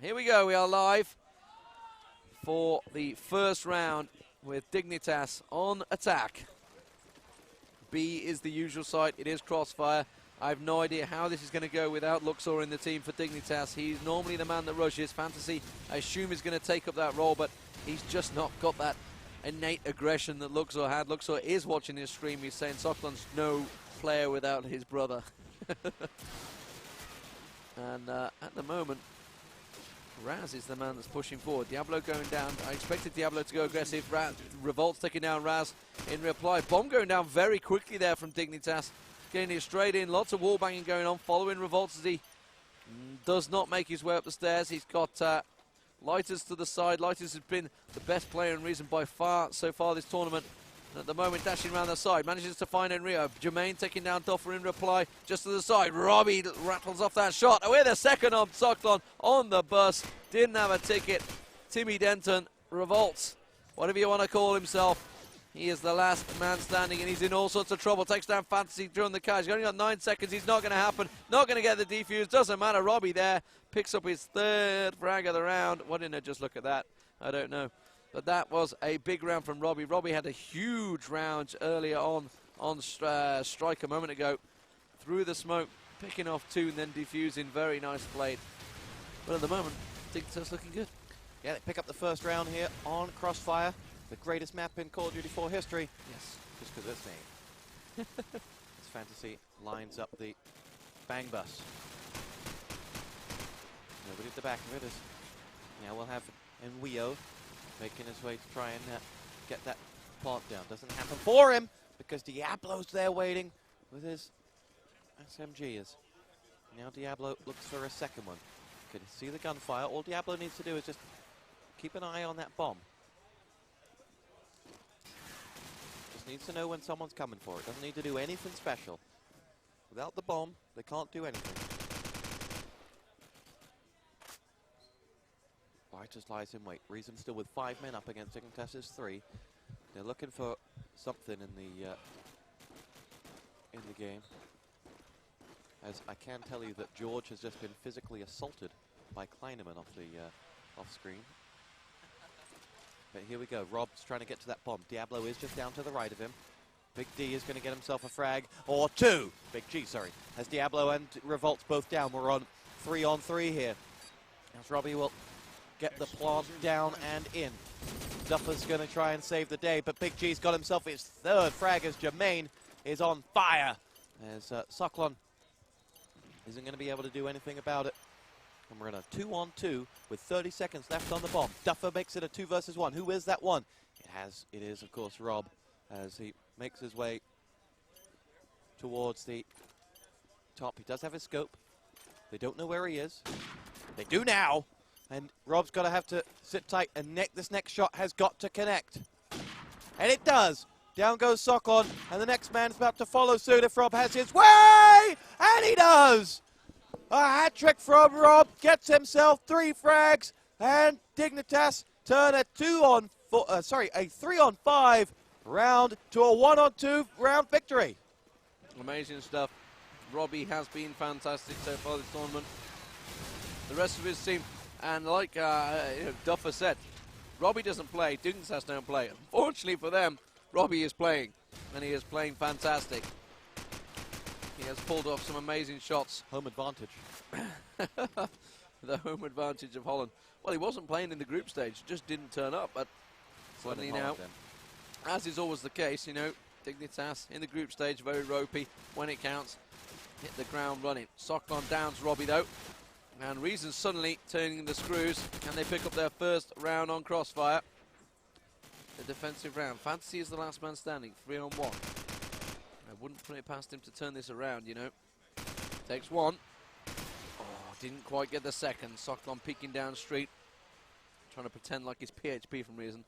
Here we go. We are live for the first round with Dignitas on attack. B is the usual site. It is Crossfire. I have no idea how this is going to go without Luxor in the team for Dignitas. He's normally the man that rushes. Fantasy, I assume, is going to take up that role, but he's just not got that innate aggression that Luxor had. Luxor is watching his stream. He's saying Socklon's no player without his brother. And at the moment, Raz is the man that's pushing forward. Diablo going down. I expected Diablo to go aggressive. Revolt's taking down Raz in reply. Bomb going down very quickly there from Dignitas. Getting it straight in. Lots of wall banging going on. Following Revolts as he does not make his way up the stairs. He's got Lighters to the side. Lighters has been the best player in Reason by far so far this tournament. And at the moment, dashing around the side. Manages to find Enrio. Jermaine taking down Doffer in reply. Just to the side. Robbie rattles off that shot. With a second on Socklon on the bus. Didn't have a ticket. Timmy Denton. Revolts. Whatever you want to call himself. He is the last man standing, and he's in all sorts of trouble. Takes down Fantasy during the catch. He's only got 9 seconds. He's not going to happen. Not going to get the defuse. Doesn't matter. Robbie there picks up his third frag of the round. Why didn't I just look at that? I don't know. But that was a big round from Robbie. Robbie had a huge round earlier on strike a moment ago. Through the smoke, picking off 2 and then defusing. Very nice played. But at the moment, Dignitas looking good. Yeah, they pick up the first round here on Crossfire. The greatest map in Call of Duty 4 history. Yes. Just because it's named. This Fantasy lines up the bang bus. Nobody at the back of it is. Now we'll have Enwio making his way to try and get that plant down. Doesn't happen for him because Diablo's there waiting with his SMG. Now Diablo looks for a second one. Can see the gunfire. All Diablo needs to do is just keep an eye on that bomb. Just needs to know when someone's coming for it. Doesn't need to do anything special. Without the bomb, they can't do anything. Lighters lies in wait. Reason still with 5 men up against Dignitas' 3. They're looking for something in the game. As I can tell you that George has just been physically assaulted by Kleineman off screen. But here we go. Rob's trying to get to that bomb. Diablo is just down to the right of him. Big D is going to get himself a frag or 2. Big G, sorry. As Diablo and Revolt's both down, we're on 3-on-3 here. As Robbie will get the plant down and in. Duffer's going to try and save the day, but Big G's got himself his 3rd frag as Jermaine is on fire. As Socklon isn't going to be able to do anything about it. And we're in a 2-on-2 with 30 seconds left on the bomb. Duffer makes it a 2 versus 1. Who is that one? It is, of course, Rob, as he makes his way towards the top. He does have his scope. They don't know where he is. They do now. And Rob's got to have to sit tight, and this next shot has got to connect. And it does. Down goes Socklon, and the next man's about to follow suit if Rob has his way! And he does! A hat trick from Rob, gets himself 3 frags, and Dignitas turn a 3-on-5 round to a 1-on-2 round victory. Amazing stuff. Robbie has been fantastic so far this tournament. The rest of his team, and like Duffer said, Robbie doesn't play, Dignitas don't play. Unfortunately for them, Robbie is playing, and he is playing fantastic. He has pulled off some amazing shots. Home advantage. The home advantage of Holland. Well, he wasn't playing in the group stage, just didn't turn up, but suddenly now, as is always the case, you know, Dignitas in the group stage, very ropey. When it counts, hit the ground running. Socklon downs Robbie though. And Reason suddenly turning the screws, and they pick up their first round on Crossfire. The defensive round. Fantasy is the last man standing, 3-on-1. I wouldn't put it past him to turn this around, you know. Takes 1. Oh, didn't quite get the second. Socklon peeking down street, trying to pretend like he's PHP from Reason.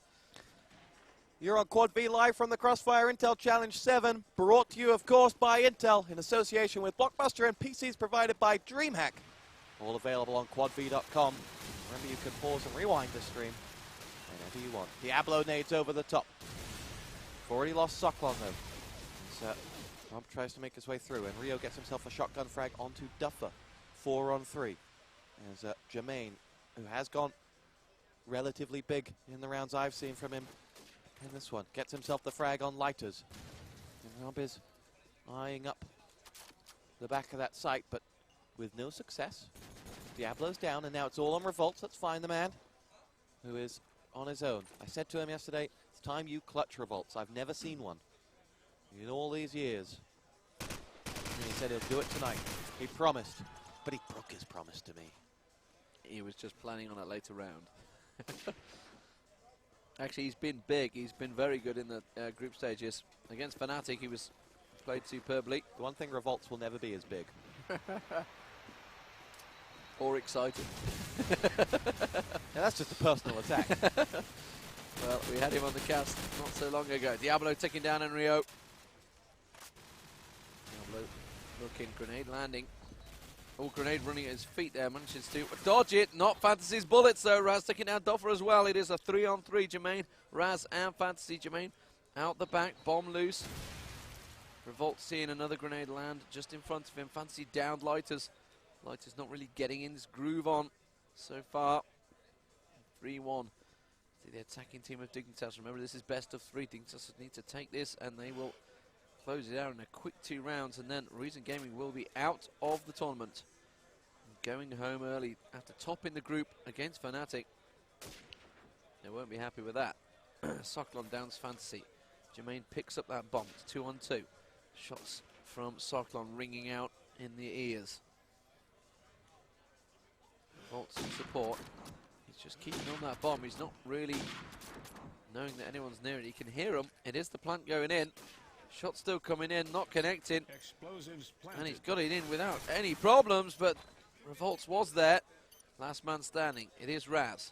You're on Quad V live from the Crossfire Intel Challenge 7, brought to you, of course, by Intel in association with Blockbuster and PCs provided by DreamHack. All available on quadv.com. Remember, you can pause and rewind this stream whenever you want. Diablo nades over the top. Already lost Socklon, though. Rob tries to make his way through, and Rio gets himself a shotgun frag onto Duffer. 4-on-3. As Jermaine who has gone relatively big in the rounds I've seen from him in this one. Gets himself the frag on lighters. And Rob is eyeing up the back of that site, but with no success. Diablo's down, and now it's all on Revolts. Let's find the man who is on his own. I said to him yesterday, it's time you clutch Revolts. I've never seen one in all these years. And he said he'll do it tonight. He promised, but he broke his promise to me. He was just planning on a later round. Actually, he's been big. He's been very good in the group stages. Against Fnatic, he was played superbly. The one thing Revolts will never be is big. Or excited. Now that's just a personal attack. Well, we had him on the cast not so long ago. Diablo taking down Enrio. Diablo looking, grenade landing. Oh, grenade running at his feet there, manages to dodge it. Not Fantasy's bullets though. Raz taking down Doffer as well. It is a 3-on-3, Jermaine. Raz and Fantasy. Jermaine out the back, bomb loose. Revolt seeing another grenade land just in front of him. Fantasy downed Lighters. Lighters not really getting in his groove on so far. 3-1. The attacking team of Dignitas. Remember, this is best of 3. Dignitas need to take this, and they will close it out in a quick 2 rounds, and then Reason Gaming will be out of the tournament. Going home early after topping the group against Fnatic. They won't be happy with that. Soklon downs Fantasy. Jermaine picks up that bomb. It's 2-on-2. Shots from Soklon ringing out in the ears. Volts in support. He's just keeping on that bomb. He's not really knowing that anyone's near it. He can hear them. It is the plant going in. Shot still coming in, not connecting. And he's got it in without any problems, but Revolts was there. Last man standing. It is Raz.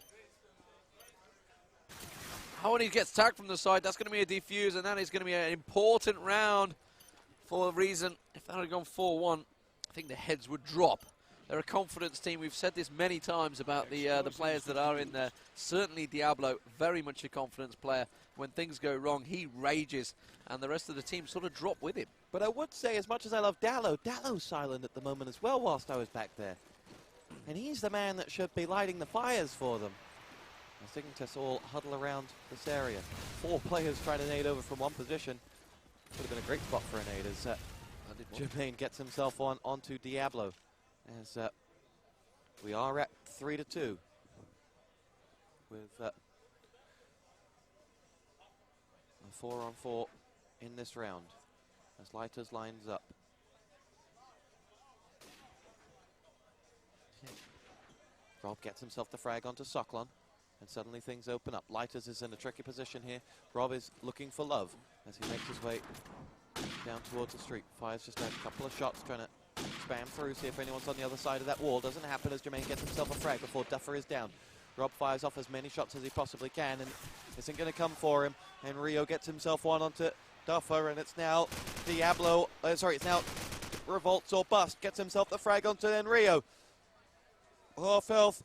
Oh, and he gets tagged from the side. That's going to be a defuse, and that is going to be an important round for Reason. If that had gone 4-1, I think the heads would drop. They're a confidence team. We've said this many times about the players that are in there. Certainly Diablo, very much a confidence player. When things go wrong, he rages, and the rest of the team sort of drop with him. But I would say, as much as I love Dallo, Dallo's silent at the moment as well whilst I was back there. And he's the man that should be lighting the fires for them. As Dignitas all huddle around this area. 4 players trying to nade over from one position. Would have been a great spot for a nade as Jermaine gets himself onto Diablo. As we are at 3-2 with a 4-on-4 in this round as Lighters lines up. Rob gets himself the frag onto Soklon, and suddenly things open up. Lighters is in a tricky position here. Rob is looking for love as he makes his way down towards the street. Fires just a couple of shots trying to spam through, see if anyone's on the other side of that wall. Doesn't happen as Jermaine gets himself a frag before Duffer is down. Rob fires off as many shots as he possibly can, and isn't going to come for him. And Rio gets himself one onto Duffer, and it's now Diablo, it's now Revolts or Bust. Gets himself the frag onto then Rio. Oh, filth.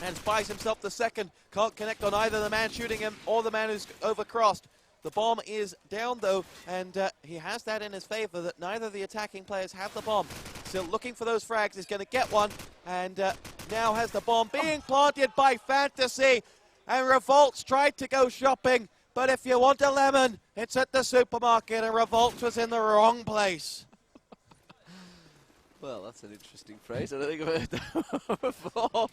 And buys himself the second. Can't connect on either the man shooting him or the man who's overcrossed. The bomb is down though, and he has that in his favor that neither of the attacking players have the bomb. Still looking for those frags, he's going to get one, and now has the bomb being planted by Fantasy. And Revolts tried to go shopping, but if you want a lemon, it's at the supermarket, and Revolts was in the wrong place. Well, that's an interesting phrase. I don't think I've heard that before.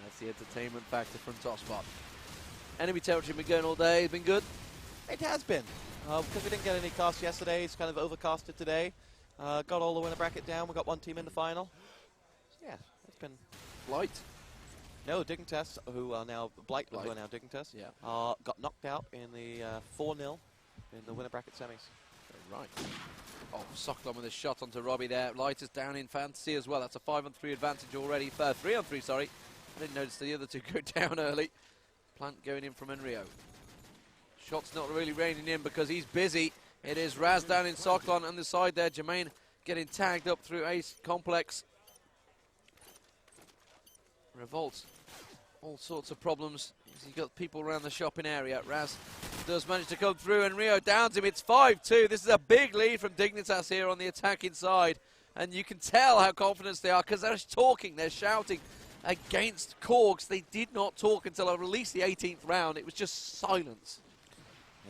That's the entertainment factor from Tosspot. Enemy territory been going all day. It's been good. It has been. Because we didn't get any casts yesterday, it's kind of overcasted today. Got all the winner bracket down. We got one team in the final. So yeah, it's been Light. No, Dignitas, who are now Blight, who are now Dignitas, Yeah. got knocked out in the 4-0 in the winner bracket semis. Right. Oh, Soklon with a shot onto Robbie there. Light is down in Fantasy as well. That's a 5-on-3 advantage already. 3-on-3, sorry. I didn't notice the other two go down early. Plant going in from Enrio. Shot's not really raining in because he's busy. It is Raz down in Soklon on the side there. Jermaine getting tagged up through Ace Complex. Revolts. All sorts of problems. He's got people around the shopping area. Raz does manage to come through, and Rio downs him. It's 5-2. This is a big lead from Dignitas here on the attacking side. And you can tell how confident they are because they're talking, they're shouting. against Korgs. They did not talk until at least the 18th round. It was just silence.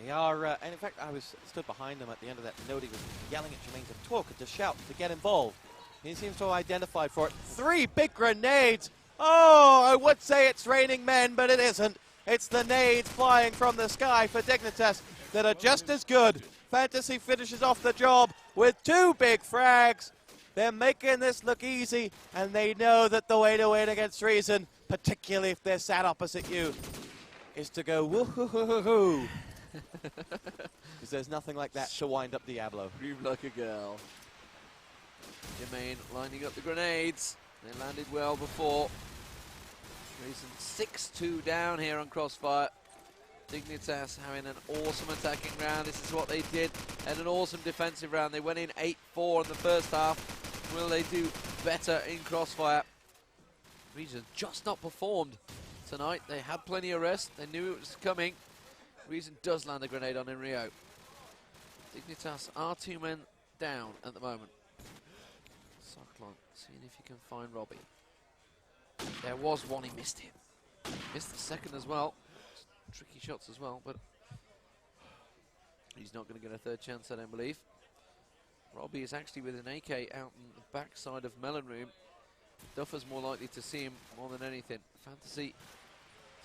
They are, and in fact, I was stood behind them at the end of that note. He was yelling at Jermaine to talk, to shout, to get involved. He seems to have identified for it. 3 big grenades. Oh, I would say it's raining men, but it isn't. It's the nades flying from the sky for Dignitas that are just as good. Fantasy finishes off the job with 2 big frags. They're making this look easy, and they know that the way to win against Reason, particularly if they're sat opposite you, is to go woo-hoo-hoo-hoo-hoo. Because there's nothing like that to wind up Diablo. Scream like a girl. Jermaine lining up the grenades. They landed well before. Reason 6-2 down here on Crossfire. Dignitas having an awesome attacking round. This is what they did, and an awesome defensive round. They went in 8-4 in the first half. Will they do better in Crossfire? Reason just not performed tonight. They had plenty of rest. They knew it was coming. Reason does land a grenade on Enrio. Dignitas are 2 men down at the moment. Cyclone seeing if he can find Robbie. There was one, he missed him. Missed the second as well. Tricky shots as well, but he's not going to get a third chance, I don't believe. Robbie is actually with an AK out in the backside of Melon Room. Duffer's more likely to see him more than anything. Fantasy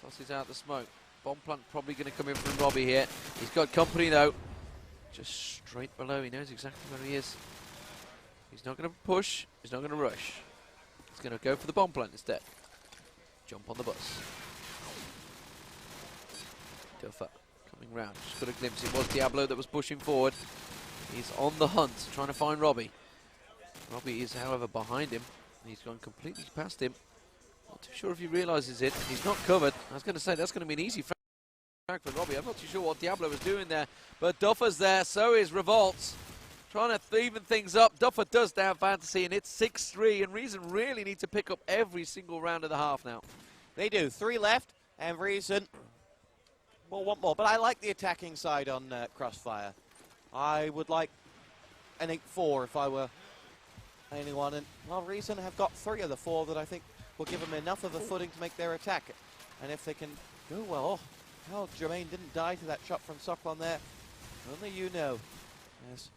tosses out the smoke. Bomb plant probably going to come in from Robbie here. He's got company though. Just straight below. He knows exactly where he is. He's not going to push. He's not going to rush. He's going to go for the bomb plant instead. Jump on the bus. Duffer coming round. Just got a glimpse. It was Diablo that was pushing forward. He's on the hunt, trying to find Robbie. Robbie is, however, behind him. He's gone completely past him. Not too sure if he realises it. He's not covered. I was going to say that's going to be an easy frag for Robbie. I'm not too sure what Diablo was doing there, but Duffer's there. So is Revolts. Trying to even things up. Duffer does down Fantasy, and it's 6-3. And Reason really need to pick up every single round of the half now. They do. 3 left, and Reason will want more. But I like the attacking side on Crossfire. I would like an 8-4 if I were anyone. And, well, Reason have got 3 of the 4 that I think will give them enough of a footing to make their attack. And if they can go well, how Jermaine didn't die to that shot from Socklon there, only you know. Yes.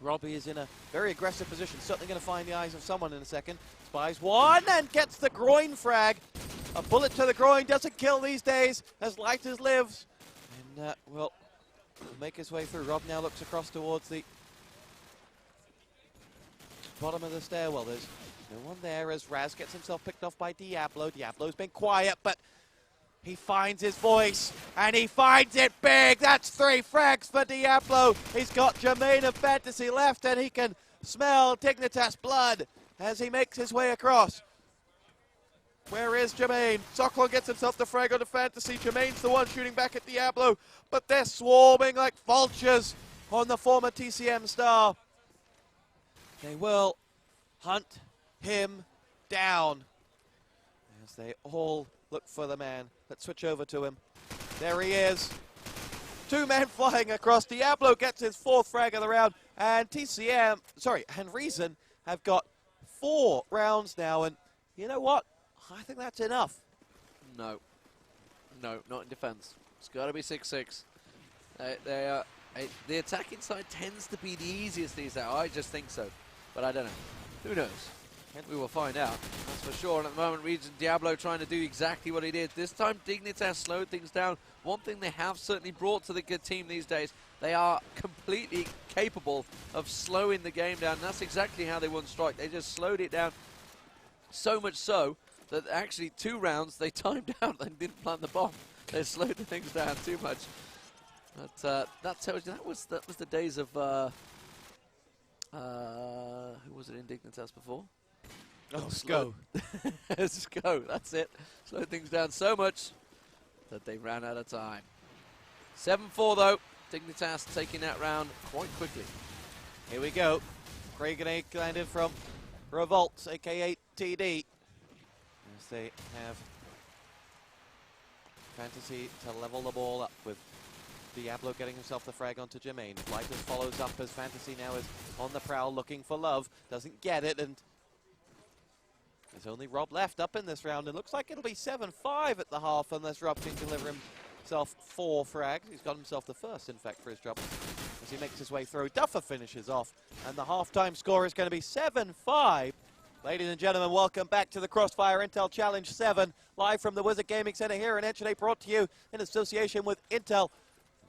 Robbie is in a very aggressive position, certainly going to find the eyes of someone in a second. Spies one and gets the groin frag. A bullet to the groin doesn't kill these days, as light as lives. And, well, will make his way through. Rob now looks across towards the bottom of the stairwell. There's no one there as Raz gets himself picked off by Diablo. Diablo's been quiet, but he finds his voice, and he finds it big. That's 3 frags for Diablo. He's got Jermaine of Fantasy left, and he can smell Dignitas blood as he makes his way across. Where is Jermaine? Socklon gets himself the frag on the Fantasy. Jermaine's the one shooting back at Diablo, but they're swarming like vultures on the former TCM star. They will hunt him down as they all look for the man. Let's switch over to him. There he is. 2 men flying across. Diablo gets his 4th frag of the round, and and Reason have got 4 rounds now, and you know what? I think that's enough. No. No, not in defense. It's got to be 6-6. The attacking side tends to be the easiest these days. I just think so, but I don't know. Who knows? We will find out, that's for sure. And at the moment, Reason Diablo trying to do exactly what he did. This time, Dignitas slowed things down. One thing they have certainly brought to the good team these days, they are completely capable of slowing the game down. And that's exactly how they won Strike. They just slowed it down, so much so that actually 2 rounds they timed out and didn't plant the bomb. They slowed the things down too much. But that tells you that was the days of who was it in Dignitas before? Oh, SCO. SCO, that's it. Slowed things down so much that they ran out of time. 7-4 though. Dignitas taking that round quite quickly. Here we go. Craig and landed from Revolts, aka TD. As they have Fantasy to level the ball up with Diablo getting himself the frag onto Jermaine. Lighters follows up as Fantasy now is on the prowl looking for love. Doesn't get it, and There's only Rob left up in this round. It looks like it'll be 7-5 at the half unless Rob can deliver himself 4 frags. He's got himself the first, in fact, for his trouble. As he makes his way through, Duffer finishes off, and the halftime score is going to be 7-5. Ladies and gentlemen, welcome back to the Crossfire Intel Challenge 7, live from the Wizard Gaming Center here in Enschede, brought to you in association with Intel,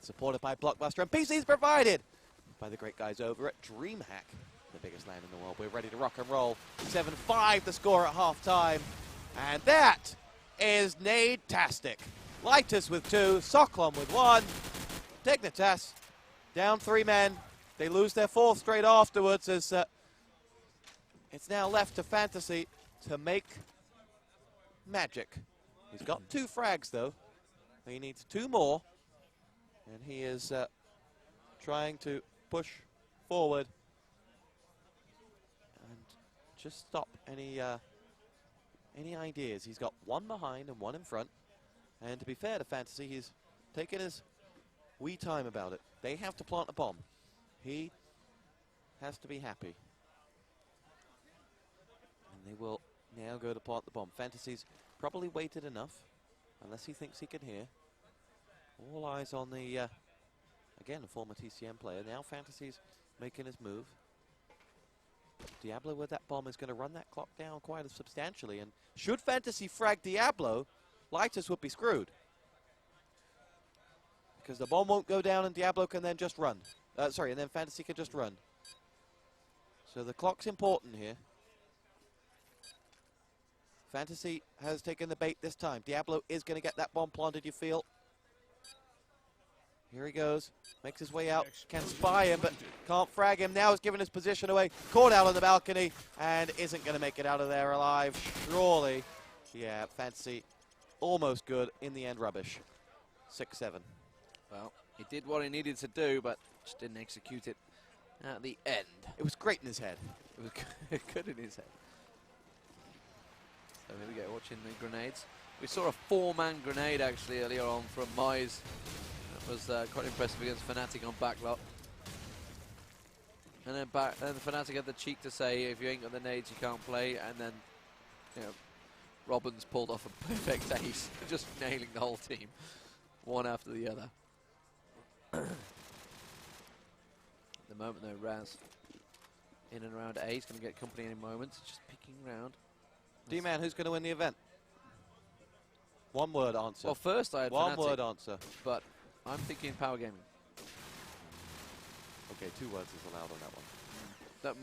supported by Blockbuster, and PCs provided by the great guys over at DreamHack, the biggest land in the world. We're ready to rock and roll. 7-5 the score at halftime, and that is Nade-tastic. Lighters with 2, Soklom with 1, Dignitas down 3 men. They lose their 4th straight afterwards as it's now left to Fantasy to make magic. He's got 2 frags though. He needs 2 more, and he is trying to push forward and just stop any ideas. He's got 1 behind and 1 in front, and to be fair to Fantasy, he's taken his wee time about it. They have to plant a bomb. He has to be happy. And they will now go to plant the bomb. Fantasy's probably waited enough, unless he thinks he can hear. All eyes on the, again, a former TCM player. Now Fantasy's making his move. Diablo with that bomb is going to run that clock down quite substantially. And should Fantasy frag Diablo, Lighters would be screwed. Because the bomb won't go down and Diablo can then just run. And then Fantasy can just run. So the clock's important here. Fantasy has taken the bait this time. Diablo is going to get that bomb planted, you feel. Here he goes. Makes his way out. Can spy him, but can't frag him. Now he's given his position away. Caught out on the balcony and isn't going to make it out of there alive. Surely. Yeah, Fantasy almost good. In the end, rubbish. 6-7. Well, he did what he needed to do, but just didn't execute it at the end. It was great in his head. It was good in his head. So here we go, watching the grenades. We saw a 4-man grenade actually earlier on from Mize. That was quite impressive against Fnatic on backlot. And then Fnatic had the cheek to say, if you ain't got the nades, you can't play. And then, you know, Robbins pulled off a perfect ace, just nailing the whole team, one after the other. At the moment though, Raz in and around A. He's going to get company in a moment. Just picking round. D-Man, who's going to win the event? 1 word answer. Well, first I had 1 Fnatic, word answer. but I'm thinking Power Gaming. Okay, 2 words is allowed on that one. That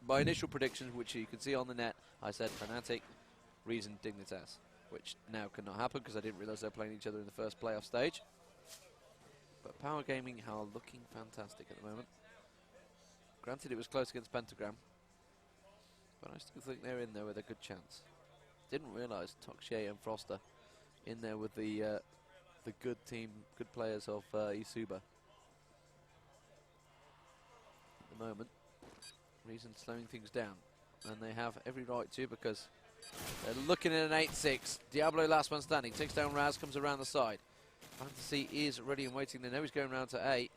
my initial predictions, which you can see on the net, I said Fnatic, Reason, Dignitas, which now cannot happen because I didn't realise they were playing each other in the first playoff stage. But Power Gaming are looking fantastic at the moment. Granted, it was close against Pentagram, but I still think they're in there with a good chance. Didn't realise Tokshay and Froster in there with the good team, good players of Isuba. At the moment, Reason slowing things down, and they have every right to because they're looking at an 8-6. Diablo last one standing, takes down Raz, comes around the side. Fantasy is ready and waiting. They know he's going round to A.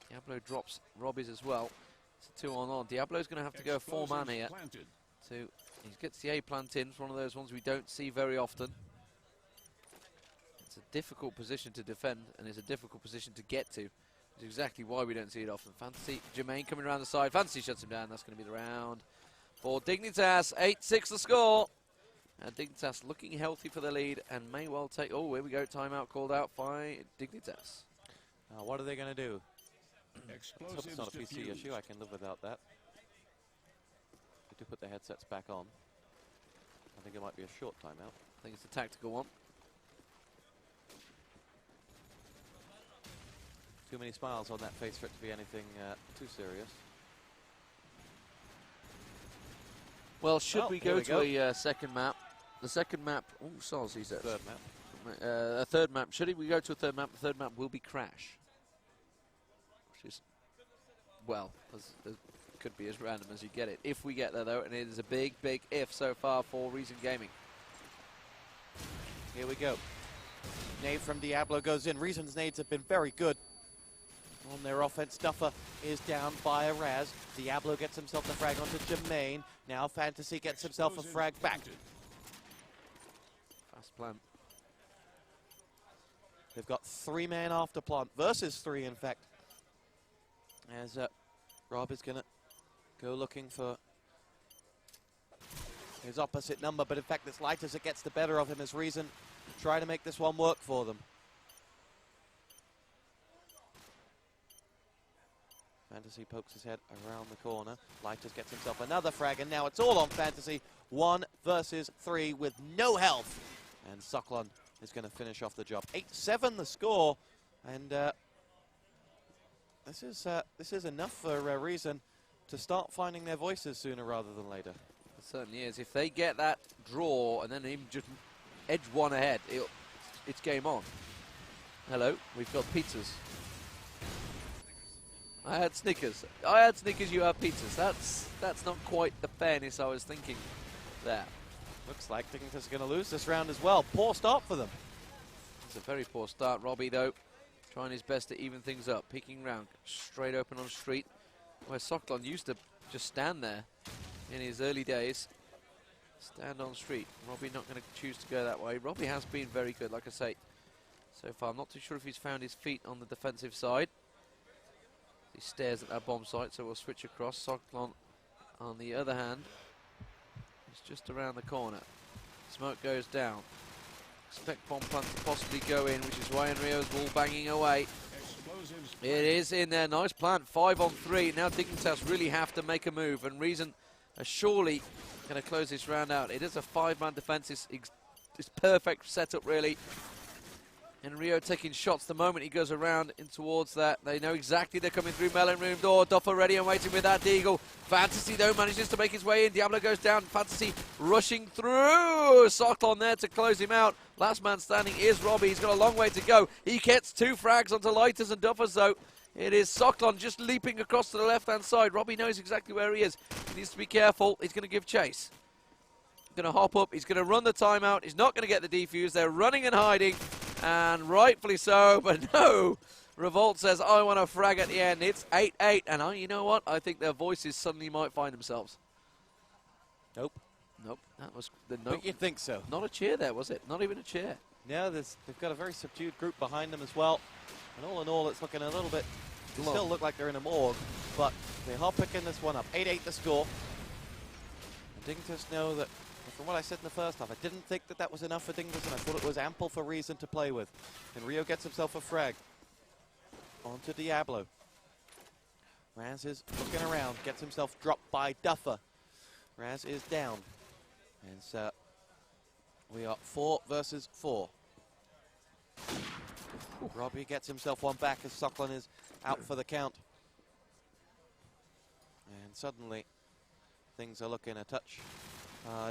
Diablo drops Robbie's as well. It's a 2-on-1. Diablo's going to have to go 4-man here. He gets the A plant in. It's one of those ones we don't see very often. It's a difficult position to defend, and it's a difficult position to get to. It's exactly why we don't see it often. Fantasy, Jermaine coming around the side. Fantasy shuts him down. That's going to be the round for Dignitas. 8-6 the score. And Dignitas looking healthy for the lead and may well take... Oh, here we go. Timeout called out by Dignitas. What are they going to do? Let's hope it's not a PC issue. I can live without that. They do put the headsets back on. I think it might be a short timeout. I think it's a tactical one. Too many smiles on that face for it to be anything too serious. Well, should we go to a second map? The second map... Oh, Soz, he says. Third map. A third map. Should we go to a third map? The third map will be Crash. Which is, well, it could be as random as you get it. If we get there, though, and it is a big, big if so far for Reason Gaming. Here we go. Nade from Diablo goes in. Reason's nades have been very good. on their offense. Duffer is down by a Raz. Diablo gets himself the frag onto Jermaine. Now Fantasy gets himself a frag back. Fast plant. They've got 3 man after plant versus 3, in fact. As Rob is going to go looking for his opposite number, but in fact it's Lighters that gets the better of him as Reason try to make this one work for them. Fantasy pokes his head around the corner. Lighters gets himself another frag, and now it's all on Fantasy. 1 versus 3 with no health. And Soklon is going to finish off the job. 8-7 the score, and this is enough for Reason to start finding their voices sooner rather than later. It certainly is. If they get that draw and then even just edge one ahead, it's game on. Hello, we've got pizzas. I had Snickers. I had Snickers, you have pizzas. That's not quite the fairness I was thinking there. Looks like Dignitas are going to lose this round as well. Poor start for them. It's a very poor start. Robbie, though, trying his best to even things up. Peeking round, straight open on street, where Soklon used to just stand there in his early days. Stand on street. Robbie not going to choose to go that way. Robbie has been very good, like I say, so far. I'm not too sure if he's found his feet on the defensive side. He stares at that bomb site, so we'll switch across. Soklon, on the other hand, is just around the corner. Smoke goes down. Expect bomb plant to possibly go in, which is why Enrio's wall banging away. It is in there. Nice plant. 5 on 3. Now Dignitas really have to make a move, and Reason are surely going to close this round out. It is a 5-man defense. It's perfect setup, really. And Rio taking shots the moment he goes around in towards that. They know exactly they're coming through melon room door. Duffer ready and waiting with that Deagle. Fantasy, though, manages to make his way in. Diablo goes down. Fantasy rushing through. Soklon there to close him out. Last man standing is Robbie. He's got a long way to go. He gets 2 frags onto Lighters and Duffers, though. It is Soklon just leaping across to the left-hand side. Robbie knows exactly where he is. He needs to be careful. He's going to give chase. He's going to hop up. He's going to run the timeout. He's not going to get the defuse. They're running and hiding. And rightfully so, but no. Revolt says, I want a frag at the end. It's 8-8, and you know what? I think their voices suddenly might find themselves. Nope. Nope. That was the nope. But you'd think so. Not a cheer there, was it? Not even a cheer. Yeah, they've got a very subdued group behind them as well. And all in all, it's looking a little bit, they still look like they're in a morgue, but they are picking this one up. 8-8 the score. And Dignitas know that, from what I said in the first half, I didn't think that was enough for Dignitas, and I thought it was ample for Reason to play with. And Rio gets himself a frag. Onto Diablo. Raz is looking around, gets himself dropped by Duffer. Raz is down. And so we are 4 versus 4. Robbie gets himself one back as Soklon is out for the count. And suddenly things are looking a touch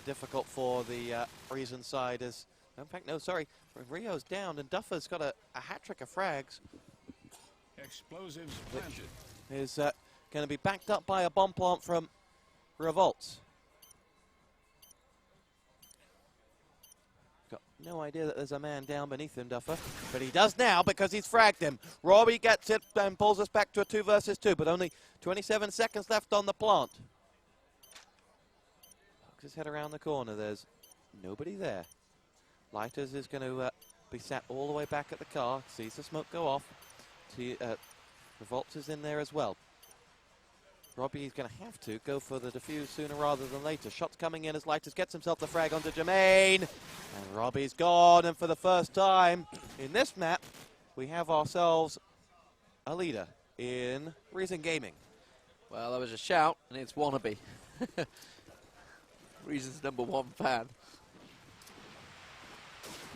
difficult for the Reason side. As in fact, no, sorry, Rio's down and Duffer's got a hat-trick of frags. Explosives planted. Is going to be backed up by a bomb plant from Revolts. Got no idea that there's a man down beneath him, Duffer, but he does now because he's fragged him. Robbie gets it and pulls us back to a 2 versus 2, but only 27 seconds left on the plant. Pokes his head around the corner. There's nobody there. Lighters is going to be sat all the way back at the car. Sees the smoke go off. Revolts is in there as well. Robbie is going to have to go for the defuse sooner rather than later. Shots coming in as Lighters gets himself the frag onto Jermaine. And Robbie's gone, and for the first time in this map, we have ourselves a leader in Reason Gaming. Well, that was a shout, and it's Wannabe. Reason's #1 fan.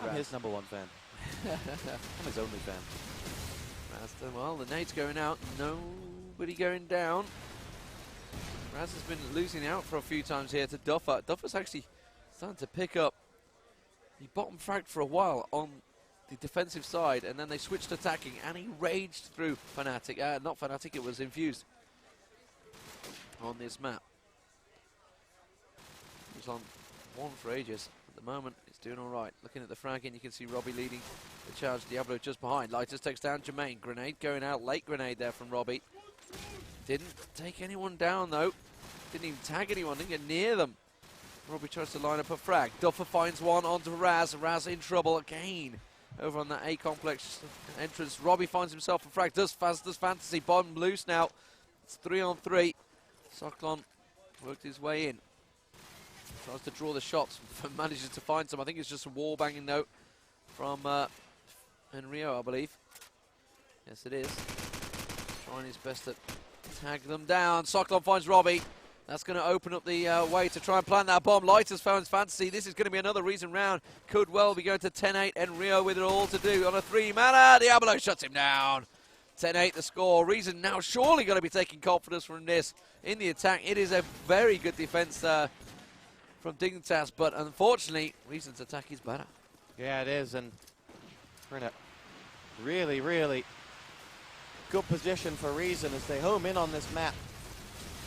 I'm his #1 fan. I'm his only fan. Well, the nade's going out, nobody going down. Raz has been losing out for a few times here to Duffer. Duffer's actually starting to pick up. He bottom fragged for a while on the defensive side, and then they switched attacking, and he raged through Fnatic. Not Fnatic, it was Infused on this map. He was on 1 for ages. At the moment, it's doing all right. Looking at the fragging, you can see Robbie leading the charge. Diablo just behind. Lighters takes down Jermaine. Grenade going out. Late grenade there from Robbie. Didn't take anyone down, though. Didn't even tag anyone. Didn't get near them. Robbie tries to line up a frag. Duffer finds one onto Raz. Raz in trouble again. Over on that A-complex entrance. Robbie finds himself a frag. Does Fantasy. Bomb loose now. It's 3-on-3. Cyclone worked his way in. Tries to draw the shots. Manages to find some. I think it's just a wall banging note from Enrio, I believe. Yes, it is. Trying his best to tag them down. Cyclone finds Robbie. That's going to open up the way to try and plant that bomb. Lighters found Fantasy. This is going to be another recent round. Could well be going to 10-8. Enrio with it all to do on a 3-mana. Diablo shuts him down. 10-8 the score. Reason now surely going to be taking confidence from this in the attack. It is a very good defense from Dignitas, but unfortunately, Reason's attack is better. Yeah, it is, and we're in a really, really good position for Reason as they home in on this map.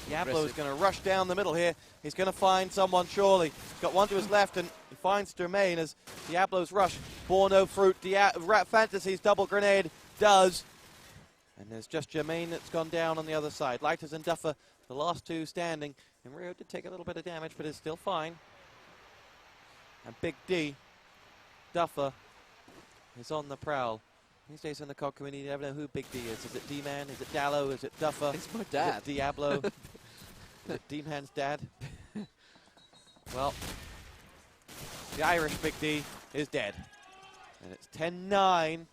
Diablo is going to rush down the middle here. He's going to find someone, surely. He's got one to his left, and he finds Jermaine as Diablo's rush. Borno Fruit, Rat Fantasy's double grenade does. And there's just Jermaine that's gone down on the other side. Lighters and Duffer, the last two standing. And Rio did take a little bit of damage, but is still fine. And Big D, Duffer, is on the prowl. These days in the COD community, you never know who Big D is. Is it D-Man? Is it Dallo? Is it Duffer? It's my dad. Is it Diablo? Is it D-Man's dad? Well, the Irish Big D is dead. And it's 10-9.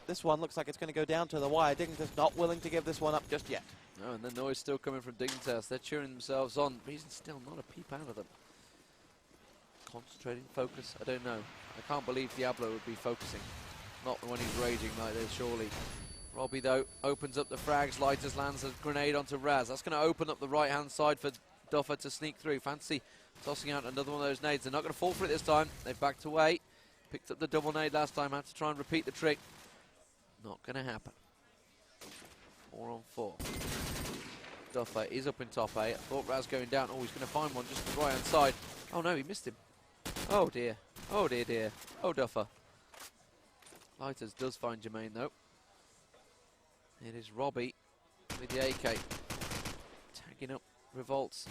This one looks like it's going to go down to the wire. Dignitas not willing to give this one up just yet. No, and the noise still coming from Dignitas. They're cheering themselves on. Reason still not a peep out of them. Concentrating, focus, I don't know. I can't believe Diablo would be focusing. Not when he's raging like this, surely. Robbie, though, opens up the frags. Lighters lands a grenade onto Raz. That's going to open up the right-hand side for Duffer to sneak through. Fantasy tossing out another one of those nades. They're not going to fall for it this time. They've backed away. Picked up the double nade last time. Had to try and repeat the trick. Not going to happen. 4-on-4. Duffer is up in top 8. I thought Raz going down. Oh, he's going to find one just the right-hand side. Oh, no, he missed him. Oh, dear. Oh, dear, dear. Oh, Duffer. Lighters does find Jermaine, though. It is Robbie with the AK. Tagging up Revolts.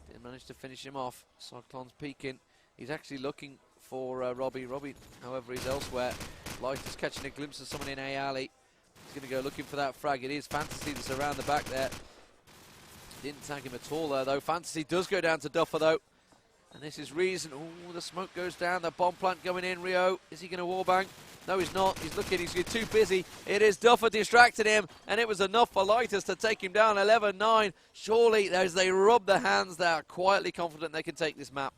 Didn't manage to finish him off. Cyclone's peeking. He's actually looking for Robbie. Robbie, however, is elsewhere. Lighters catching a glimpse of someone in A alley. He's going to go looking for that frag. It is Fantasy that's around the back there. Didn't tag him at all there, though. Fantasy does go down to Duffer, though. And this is Reason. Oh, the smoke goes down. The bomb plant going in. Rio, is he going to wallbang? No, he's not. He's looking. He's too busy. It is Duffer distracted him, and it was enough for Lighters to take him down 11-9. Surely, as they rub their hands, they are quietly confident they can take this map.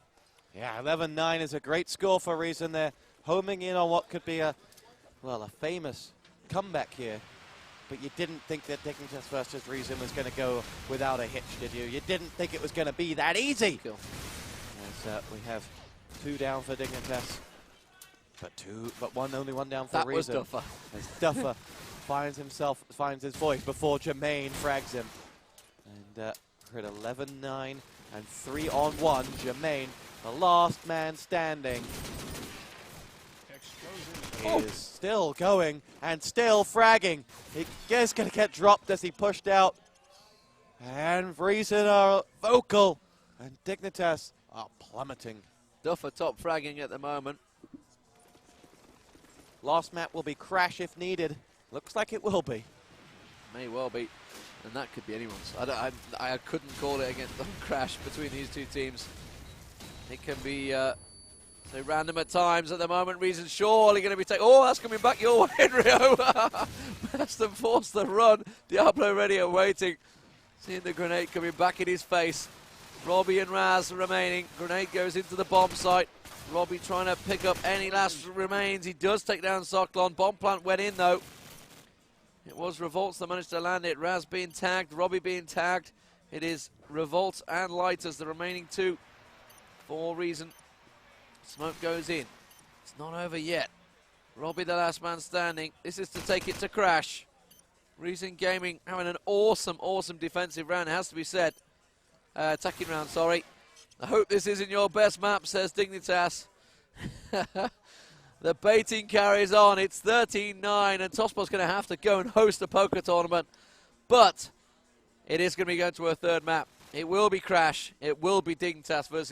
Yeah, 11-9 is a great score for Reason. They're homing in on what could be a famous comeback here. But you didn't think that Dignitas versus Reason was going to go without a hitch, did you? You didn't think it was going to be that easy. Cool. As we have 2 down for Dignitas. But only one down for that Reason. That was Duffer. As Duffer finds his voice before Jermaine frags him. And we're at 11-9 and 3-on-1. Jermaine, the last man standing, is still going and still fragging. He is going to get dropped as he pushed out. And Reason are vocal. And Dignitas are plummeting. Duffer top fragging at the moment. Last map will be Crash if needed. Looks like it will be. May well be. And that could be anyone's. I couldn't call it against the Crash between these two teams. It can be so random at times at the moment. Reason surely going to be taken. Oh, that's coming back your way, Rio. Best and forced the run. Diablo ready and waiting. Seeing the grenade coming back in his face. Robbie and Raz remaining. Grenade goes into the bomb site. Robbie trying to pick up any last remains. He does take down Cyclone. Bomb plant went in, though. It was Revolts that managed to land it. Raz being tagged. Robbie being tagged. It is Revolts and Lighters, the remaining 2. For Reason. Smoke goes in. It's not over yet. Robbie, the last man standing. This is to take it to Crash. Reason Gaming having an awesome, awesome defensive round, it has to be said. Attacking round, sorry. I hope this isn't your best map, says Dignitas. The baiting carries on. It's 13-9, and Tospot's going to have to go and host a poker tournament. But it is going to be going to a third map. It will be Crash. It will be Dignitas versus